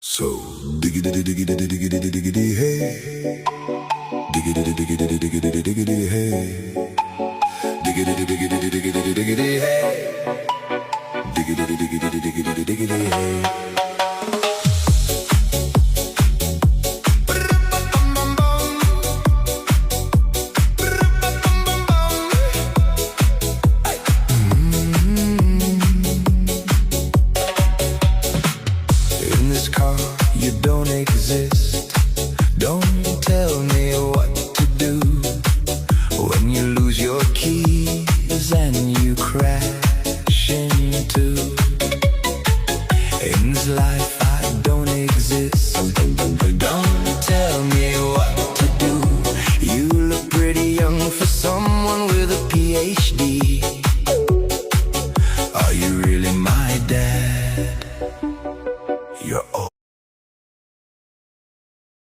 So diggity diggity diggity diggity hey, diggity diggity diggity diggity hey, diggity diggity diggity diggity hey, diggity diggity diggity diggity hey. In this car, you don't exist. Don't tell me why.